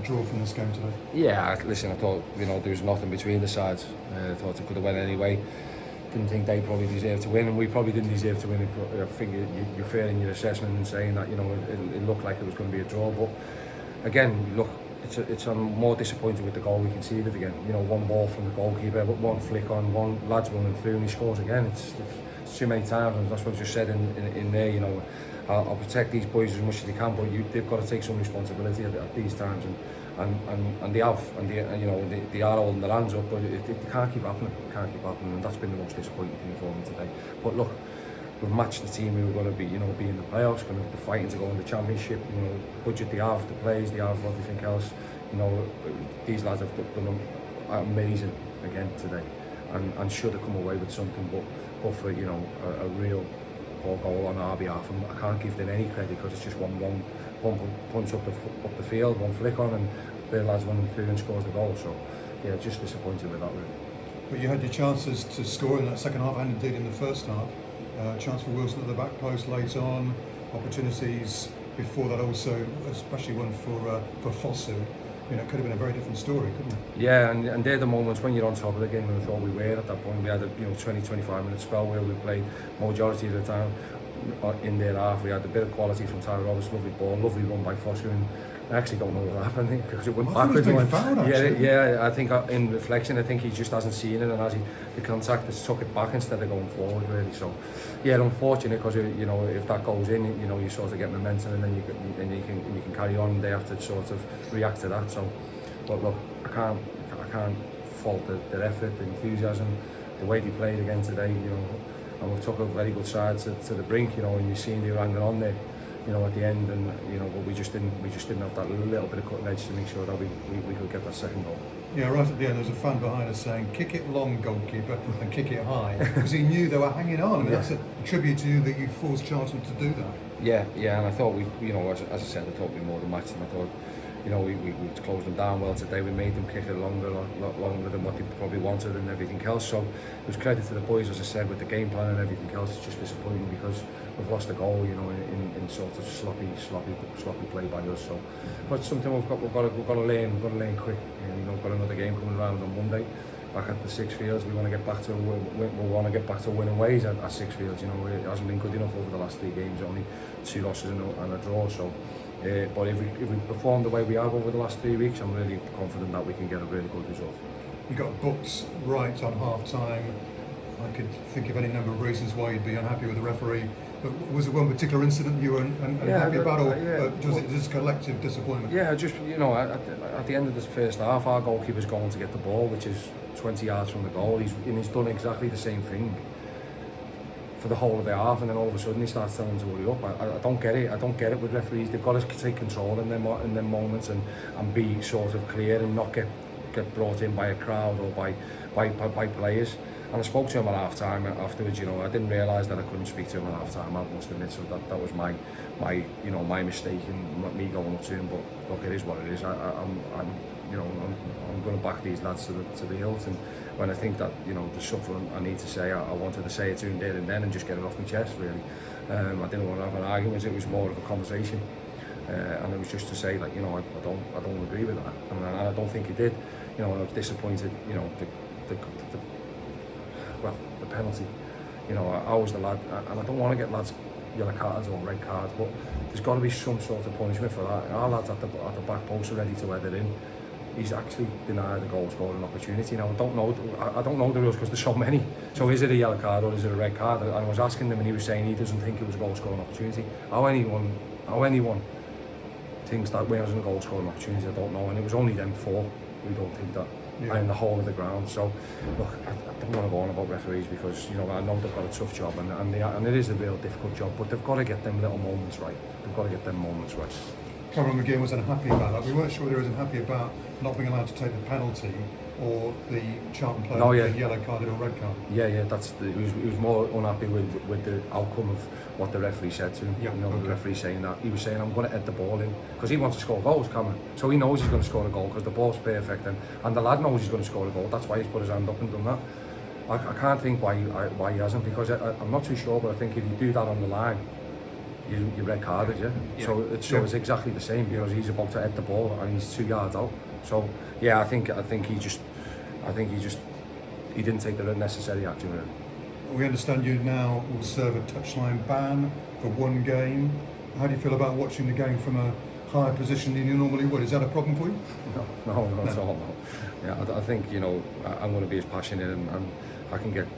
draw from this game today? Yeah, listen, I thought, there was nothing between the sides. I thought it could have went anyway. Didn't think they probably deserved to win, and we probably didn't deserve to win. I think you're fair in your assessment and saying that, it looked like it was going to be a draw. But again, look, I'm more disappointed with the goal we conceded again. One ball from the goalkeeper, one flick on, one lad's running through and he scores again. It's too many times, and that's what I just said in there. I'll protect these boys as much as they can, but they've got to take some responsibility at these times, and they have, and they are holding their hands up, but it can't keep happening. It can't keep happening, and that's been the most disappointing thing for me today. But look, we've matched the team who are going to be, be in the playoffs, going to be fighting to go in the championship. Budget they have, the players they have, everything else. These lads have done amazing again today, and should have come away with something. But for a real poor goal on our behalf, and I can't give them any credit because it's just one punch up the field, one flick on, and their lads running through and scores the goal. So yeah, just disappointed with that really. But you had your chances to score in that second half, and indeed in the first half. Chance for Wilson at the back post late on, opportunities before that also, especially one for Fosu. It could have been a very different story, couldn't it? Yeah, and they're the moments when you're on top of the game, and I thought we were at that point. We had a 20-25 minute spell where we played majority of the time in their half. We had a bit of quality from Tyler Roberts, lovely ball, lovely run by Fosu, and I actually don't know what happened because it went backwards. Yeah, I think in reflection, I think he just hasn't seen it, and as the contact has took it back instead of going forward really. So yeah, unfortunate because if that goes in, you sort of get momentum, and then you can carry on. And they have to sort of react to that. So, but look, I can't fault their effort, the enthusiasm, the way they played again today. And we took a very good side to the brink. And you're seeing they were hanging on there. At the end, and but we just didn't have that little bit of cutting edge to make sure that we could get that second goal. Yeah, right at the end, there was a fan behind us saying, "Kick it long, goalkeeper, and kick it high," because he knew they were hanging on. I mean, that's a tribute to you that you forced Charlton to do that. Yeah, and I thought we, as I said, I thought we more than matched them. I thought, we closed them down well today. We made them kick it longer than what they probably wanted and everything else. So it was credit to the boys, as I said, with the game plan and everything else. It's just disappointing because we've lost a goal, in sort of sloppy play by us. So, but something we've got to learn. We've got to learn quick. We've got another game coming around on Monday. Back at the Six Fields, we want to get back to winning ways at Six Fields. It hasn't been good enough over the last 3 games. Only 2 losses and a draw. So. But if we perform the way we have over the last 3 weeks, I'm really confident that we can get a really good result. You got booked right on half time. I could think of any number of reasons why you'd be unhappy with the referee. But was it one particular incident you were unhappy about, or was it just collective disappointment? Yeah, just at the end of the first half, our goalkeeper's going to get the ball, which is 20 yards from the goal. He's done exactly the same thing for the whole of the half, and then all of a sudden he starts telling them to hurry up. I don't get it. I don't get it with referees. They've got to take control in them moments and be sort of clear and not get brought in by a crowd or by players. And I spoke to him at half time afterwards. I didn't realise that I couldn't speak to him at half time. I must admit, so that was my mistake and me going up to him. But look, it is what it is. I'm going to back these lads to the hilt, and when I think that there's something I need to say, I wanted to say it to him there and then and just get it off my chest really. I didn't want to have an argument. It was more of a conversation, and it was just to say that I don't agree with that, and I don't think he did. I was disappointed. The penalty. I was the lad, and I don't want to get lads yellow cards or red cards, but there's got to be some sort of punishment for that. Our lads at the back post are ready to head it in. He's actually denied the goal scoring opportunity. Now I don't know the rules because there's so many. So is it a yellow card or is it a red card? And I was asking him, and he was saying he doesn't think it was a goal scoring opportunity. How anyone thinks that when it wasn't a goal scoring opportunity, I don't know. And it was only them 4 who don't think that. Yeah. And the whole of the ground. So look, I don't want to go on about referees because I know they've got a tough job and it is a real difficult job, but they've got to get them little moments right. They've got to get them moments right. Cameron McGinn was unhappy about that. We weren't sure whether he was unhappy about not being allowed to take the penalty or the Charlton player with the yellow card or red card. Yeah, he was more unhappy with the outcome of what the referee said to him. Yeah, the referee saying that. He was saying, I'm going to head the ball in, because he wants to score goals, Cameron. So he knows he's going to score a goal because the ball's perfect, and the lad knows he's going to score a goal. That's why he's put his hand up and done that. I can't think why he hasn't, because I'm not too sure, but I think if you do that on the line, you red carded, So it's exactly the same, because he's about to hit the ball and he's 2 yards out. So yeah, I think he didn't take the necessary action really. We understand you now will serve a touchline ban for 1 game. How do you feel about watching the game from a higher position than you normally would? Is that a problem for you? No, not at all. No. Yeah, I think I'm going to be as passionate and I can get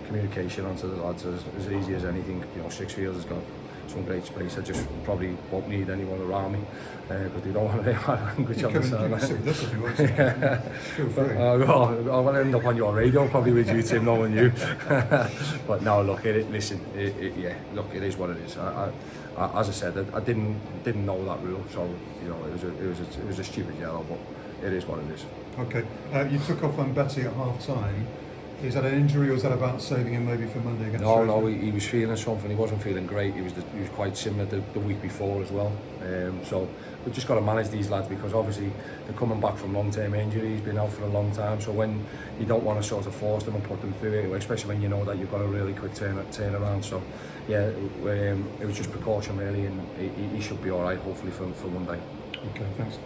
communication onto the lads as easy as anything. Sixfields has got some great space. I just probably won't need anyone around me because they don't want to hear my language on the sideline. Sit with us if you want to. Feel free. I'll end up on your radio probably with you, Tim, knowing you. But no, look, it is what it is. As I said, I didn't know that rule, so it was a stupid yellow, but it is what it is. Okay, you took off on Betty at half time. Is that an injury, or is that about saving him maybe for Monday against Shrewsbury? No, he was feeling something. He wasn't feeling great. He was quite similar the week before as well. So we've just got to manage these lads, because obviously they're coming back from long-term injury. He's been out for a long time. So when you don't want to sort of force them and put them through it, especially when you know that you've got a really quick turn around. So yeah, it was just precaution really, and he should be all right hopefully for Monday. Okay, thanks.